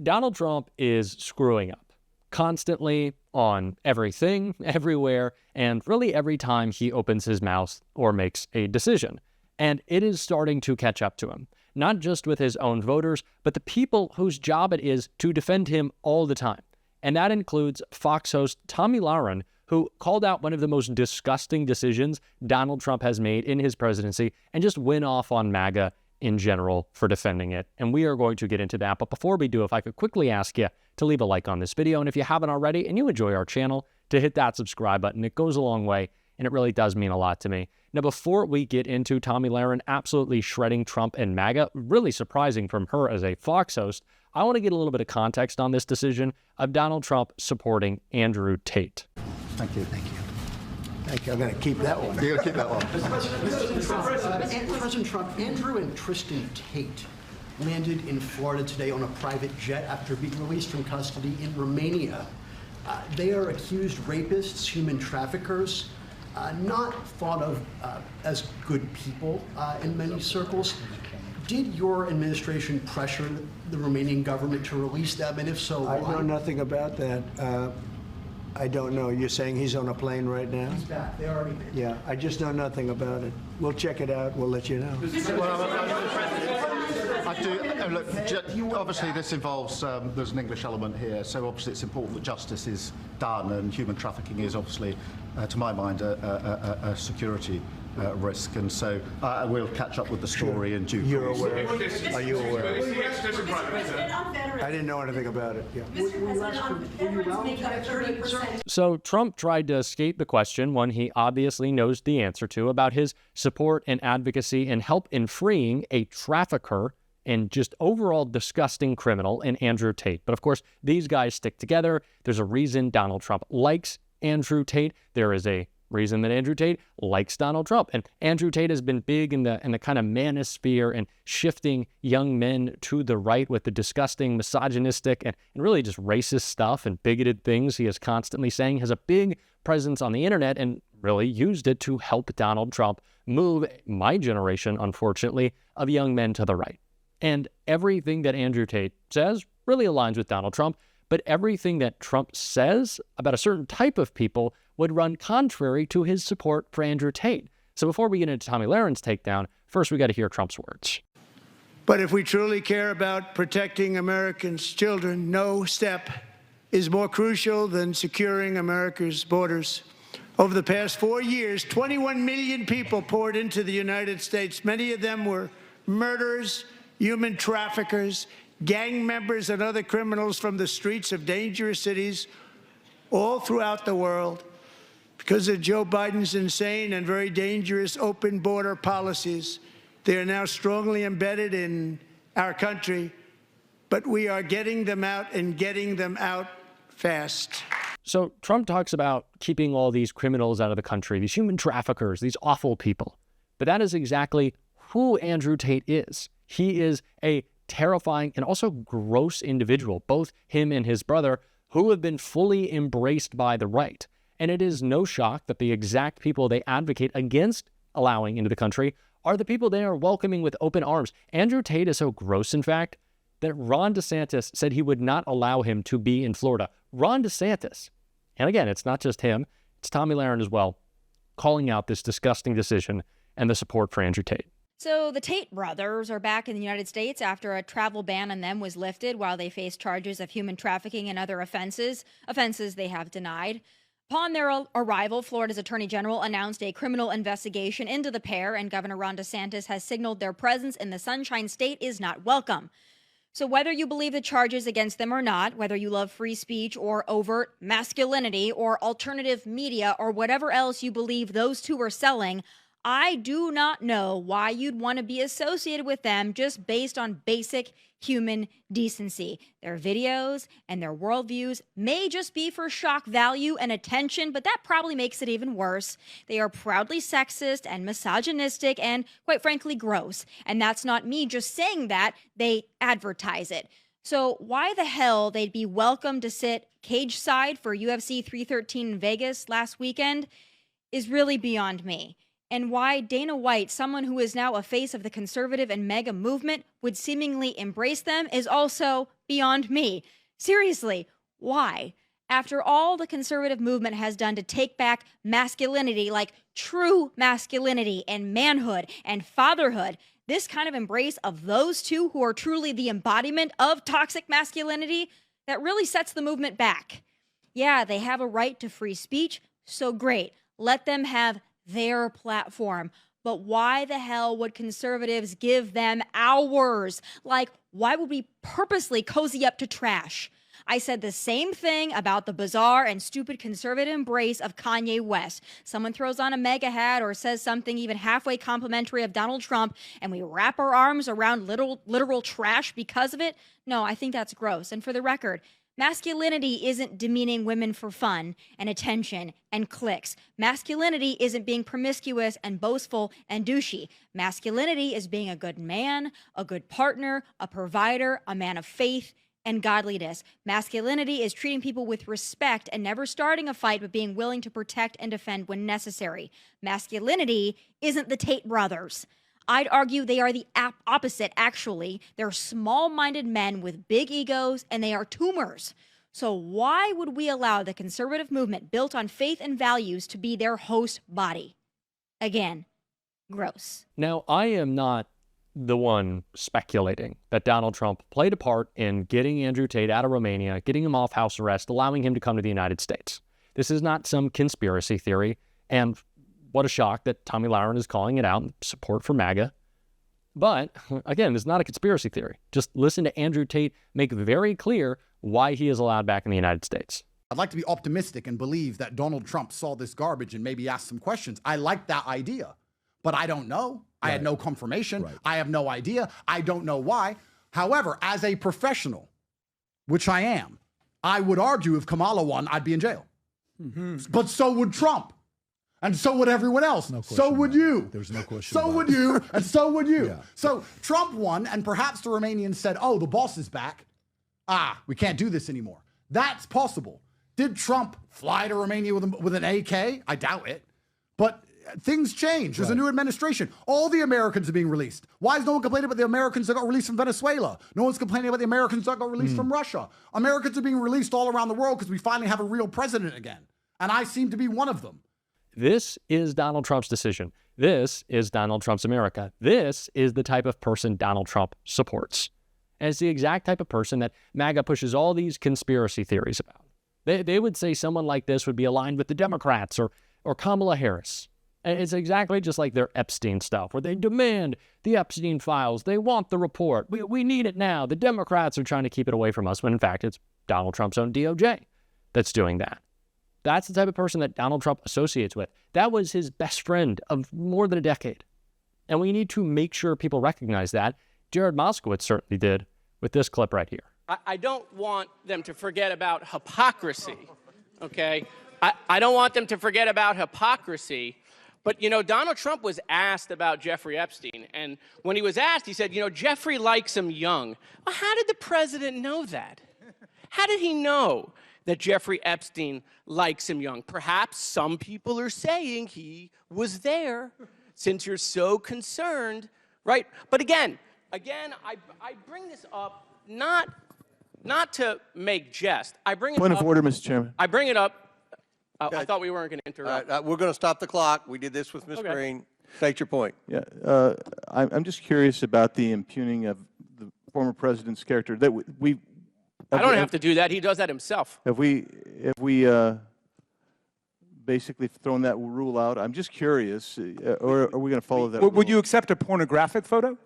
Donald Trump is screwing up constantly on everything, everywhere, and really every time he opens his mouth or makes a decision. And it is starting to catch up to him, not just with his own voters, but the people whose job it is to defend him all the time. And that includes Fox host Tomi Lauren, who called out one of the most disgusting decisions Donald Trump has made in his presidency and just went off on MAGA in general for defending it. And we are going to get into that. But before we do, if I could quickly ask you to leave a like on this video. And if you haven't already and you enjoy our channel, to hit that subscribe button. It goes a long way and it really does mean a lot to me. Now, before we get into Tomi Lauren absolutely shredding Trump and MAGA, really surprising from her as a Fox host, I want to get a little bit of context on this decision of Donald Trump supporting Andrew Tate. Thank you. Thank you. Thank you. I'm going to keep that one. You'll keep that one. President Trump, Andrew and Tristan Tate landed in Florida today on a private jet after being released from custody in Romania. They are accused rapists, human traffickers, not thought of as good people in many circles. Did your administration pressure the Romanian government to release them, and if so, why? I know nothing about that. I don't know. You're saying he's on a plane right now? He's back. They already did. Yeah, I just know nothing about it. We'll check it out. We'll let you know. I do. Look, obviously this involves, there's an English element here, so obviously it's important that justice is done, and human trafficking is obviously, to my mind, a security risk, and so I will catch up with the story in due course. You're aware? Are you aware? I didn't know anything about it. Yeah. So Trump tried to escape the question, one he obviously knows the answer to, about his support and advocacy and help in freeing a trafficker and just overall disgusting criminal in Andrew Tate. But of course, these guys stick together. There's a reason Donald Trump likes Andrew Tate. There is a reason that Andrew Tate likes Donald Trump. And Andrew Tate has been big in the kind of manosphere and shifting young men to the right with the disgusting, misogynistic, and really just racist stuff and bigoted things he is constantly saying. Has a big presence on the internet and really used it to help Donald Trump move my generation, unfortunately, of young men to the right. And everything that Andrew Tate says really aligns with Donald Trump, but everything that Trump says about a certain type of people would run contrary to his support for Andrew Tate. So before we get into Tomi Lauren's takedown, first we got to hear Trump's words. But if we truly care about protecting Americans' children, no step is more crucial than securing America's borders. Over the past 4 years, 21 million people poured into the United States. Many of them were murderers, human traffickers, gang members, and other criminals from the streets of dangerous cities all throughout the world. Because of Joe Biden's insane and very dangerous open border policies, they are now strongly embedded in our country, but we are getting them out and getting them out fast. So Trump talks about keeping all these criminals out of the country, these human traffickers, these awful people. But that is exactly who Andrew Tate is. He is a terrifying and also gross individual, both him and his brother, who have been fully embraced by the right. And it is no shock that the exact people they advocate against allowing into the country are the people they are welcoming with open arms. Andrew Tate is so gross, in fact, that Ron DeSantis said he would not allow him to be in Florida. Ron DeSantis. And again, it's not just him, it's Tomi Lauren as well, calling out this disgusting decision and the support for Andrew Tate. So the Tate brothers are back in the United States after a travel ban on them was lifted while they face charges of human trafficking and other offenses they have denied. Upon their arrival, Florida's Attorney General announced a criminal investigation into the pair, and Governor Ron DeSantis has signaled their presence in the Sunshine State is not welcome. So whether you believe the charges against them or not, whether you love free speech or overt masculinity or alternative media or whatever else you believe those two are selling, I do not know why you'd want to be associated with them just based on basic human decency. Their videos and their worldviews may just be for shock value and attention, but that probably makes it even worse. They are proudly sexist and misogynistic and, quite frankly, gross. And that's not me just saying that. They advertise it. So why the hell they'd be welcome to sit cage side for UFC 313 in Vegas last weekend is really beyond me. And why Dana White, someone who is now a face of the conservative and MAGA movement, would seemingly embrace them is also beyond me. Seriously, why? After all the conservative movement has done to take back masculinity, like true masculinity and manhood and fatherhood, this kind of embrace of those two who are truly the embodiment of toxic masculinity, that really sets the movement back. Yeah, they have a right to free speech, so great. Let them have their platform. But why the hell would conservatives give them ours? Like, why would we purposely cozy up to trash? I said the same thing about the bizarre and stupid conservative embrace of Kanye West. Someone throws on a MAGA hat or says something even halfway complimentary of Donald Trump, and we wrap our arms around literal trash because of it? No, I think that's gross. And for the record, masculinity isn't demeaning women for fun and attention and clicks. Masculinity isn't being promiscuous and boastful and douchey. Masculinity is being a good man, a good partner, a provider, a man of faith and godliness. Masculinity is treating people with respect and never starting a fight, but being willing to protect and defend when necessary. Masculinity isn't the Tate brothers. I'd argue they are the opposite, actually. They're small-minded men with big egos, and they are tumors. So why would we allow the conservative movement built on faith and values to be their host body? Again, gross. Now, I am not the one speculating that Donald Trump played a part in getting Andrew Tate out of Romania, getting him off house arrest, allowing him to come to the United States. This is not some conspiracy theory, and what a shock that Tomi Lauren is calling it out in support for MAGA. But, again, this is not a conspiracy theory. Just listen to Andrew Tate make very clear why he is allowed back in the United States. I'd like to be optimistic and believe that Donald Trump saw this garbage and maybe asked some questions. I like that idea, but I don't know. I had no confirmation. Right. I have no idea. I don't know why. However, as a professional, which I am, I would argue if Kamala won, I'd be in jail. But so would Trump. And so would everyone else. No so would you. There's no question. So would you, and so would you. Yeah. So Trump won, and perhaps the Romanians said, oh, the boss is back. We can't do this anymore. That's possible. Did Trump fly to Romania with an AK? I doubt it. But things change. There's a new administration. All the Americans are being released. Why is no one complaining about the Americans that got released from Venezuela? No one's complaining about the Americans that got released from Russia. Americans are being released all around the world because we finally have a real president again. And I seem to be one of them. This is Donald Trump's decision. This is Donald Trump's America. This is the type of person Donald Trump supports. And it's the exact type of person that MAGA pushes all these conspiracy theories about. They would say someone like this would be aligned with the Democrats or Kamala Harris. And it's exactly just like their Epstein stuff, where they demand the Epstein files. They want the report. We need it now. The Democrats are trying to keep it away from us, when in fact it's Donald Trump's own DOJ that's doing that. That's the type of person that Donald Trump associates with. That was his best friend of more than a decade. And we need to make sure people recognize that. Jared Moskowitz certainly did with this clip right here. I don't want them to forget about hypocrisy, okay? I don't want them to forget about hypocrisy. But, you know, Donald Trump was asked about Jeffrey Epstein. And when he was asked, he said, you know, Jeffrey likes him young. Well, how did the president know that? How did he know that Jeffrey Epstein likes him young? Perhaps some people are saying he was there, since you're so concerned, right? But again, I bring this up not to make jest. I bring it Point up. of order, Mr. Chairman. I bring it up. I thought we weren't going to interrupt. We're going to stop the clock. We did this with Ms. Okay. Green. State your point. Yeah, I'm just curious about the impugning of the former president's character. That I don't have to do that. He does that himself. Have we basically thrown that rule out? I'm just curious, or are we going to follow that rule? Would you accept a pornographic photo?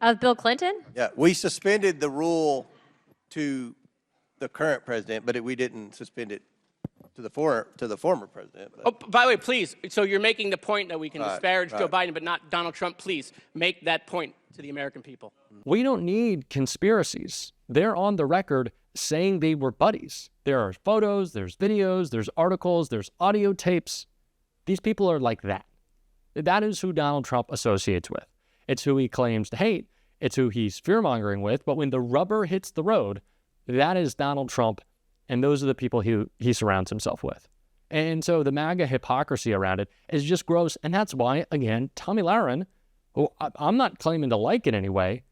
Of Bill Clinton? Yeah, we suspended the rule to the current president, but we didn't suspend it to the former president. Oh, by the way, please, so you're making the point that we can disparage Joe right. Biden, but not Donald Trump. Please make that point to the American people. We don't need conspiracies. They're on the record saying they were buddies. There are photos, there's videos, there's articles, there's audio tapes. These people are like that. That is who Donald Trump associates with. It's who he claims to hate. It's who he's fear-mongering with. But when the rubber hits the road, that is Donald Trump, and those are the people he surrounds himself with. And so the MAGA hypocrisy around it is just gross. And that's why, again, Tomi Lauren, who I'm not claiming to like in any way,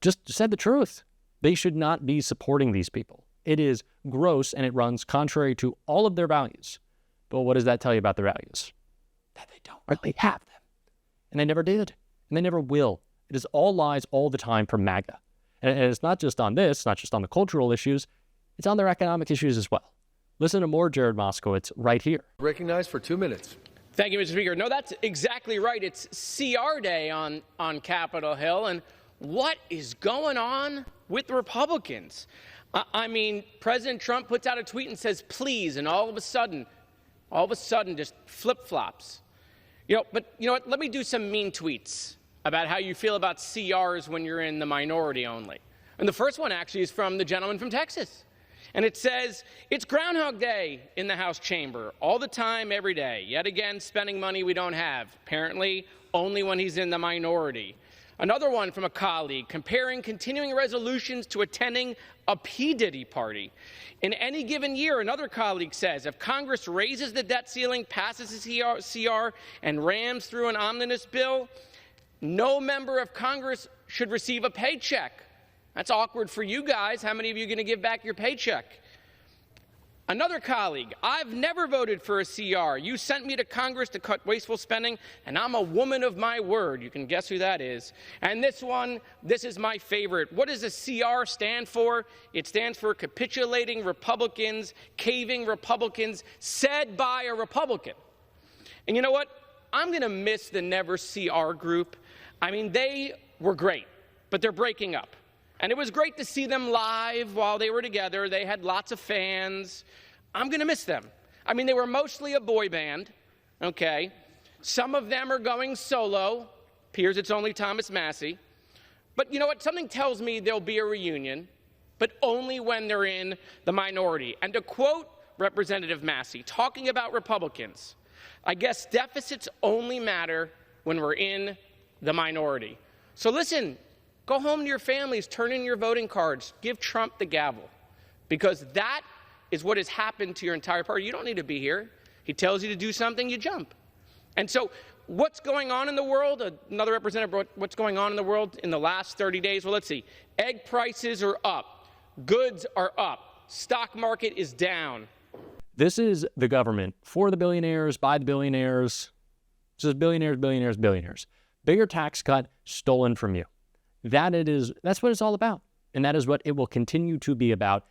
just said the truth. They should not be supporting these people. It is gross and it runs contrary to all of their values. But what does that tell you about their values? That they don't really have them. And they never did. And they never will. It is all lies all the time from MAGA. And it's not just on this, not just on the cultural issues, it's on their economic issues as well. Listen to more Jared Moskowitz right here. Recognized for 2 minutes. Thank you, Mr. Speaker. No, that's exactly right. It's CR Day on Capitol Hill. And what is going on with the Republicans? I mean, President Trump puts out a tweet and says, please, and all of a sudden, just flip-flops. But you know what? Let me do some mean tweets about how you feel about CRs when you're in the minority only. And the first one actually is from the gentleman from Texas. And it says, it's Groundhog Day in the House chamber, all the time, every day. Yet again, spending money we don't have, apparently only when he's in the minority. Another one from a colleague, comparing continuing resolutions to attending a P. Diddy party. In any given year, another colleague says, if Congress raises the debt ceiling, passes a CR, and rams through an omnibus bill, no member of Congress should receive a paycheck. That's awkward for you guys. How many of you are going to give back your paycheck? Another colleague, I've never voted for a CR. You sent me to Congress to cut wasteful spending, and I'm a woman of my word. You can guess who that is. And this one, this is my favorite. What does a CR stand for? It stands for capitulating Republicans, caving Republicans, said by a Republican. And you know what? I'm going to miss the Never CR group. I mean, they were great, but they're breaking up. And it was great to see them live while they were together. They had lots of fans. I'm going to miss them. I mean, they were mostly a boy band, okay? Some of them are going solo. Appears it's only Thomas Massey. But you know what? Something tells me there'll be a reunion, but only when they're in the minority. And to quote Representative Massey, talking about Republicans, I guess deficits only matter when we're in the minority. So listen, go home to your families, turn in your voting cards, give Trump the gavel, because that is what has happened to your entire party. You don't need to be here. He tells you to do something, you jump. And so what's going on in the world? Another representative, what's going on in the world in the last 30 days? Well, let's see. Egg prices are up. Goods are up. Stock market is down. This is the government for the billionaires, by the billionaires. This is billionaires, billionaires, billionaires. Bigger tax cut stolen from you. That's what it's all about. And that is what it will continue to be about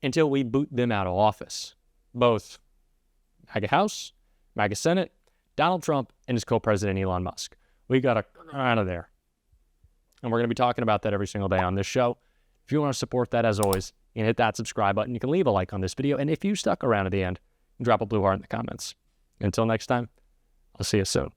until we boot them out of office. Both MAGA House, MAGA Senate, Donald Trump, and his co-president Elon Musk. We got to get out of there. And we're going to be talking about that every single day on this show. If you want to support that, as always, you can hit that subscribe button. You can leave a like on this video. And if you stuck around at the end, drop a blue heart in the comments. Until next time, I'll see you soon.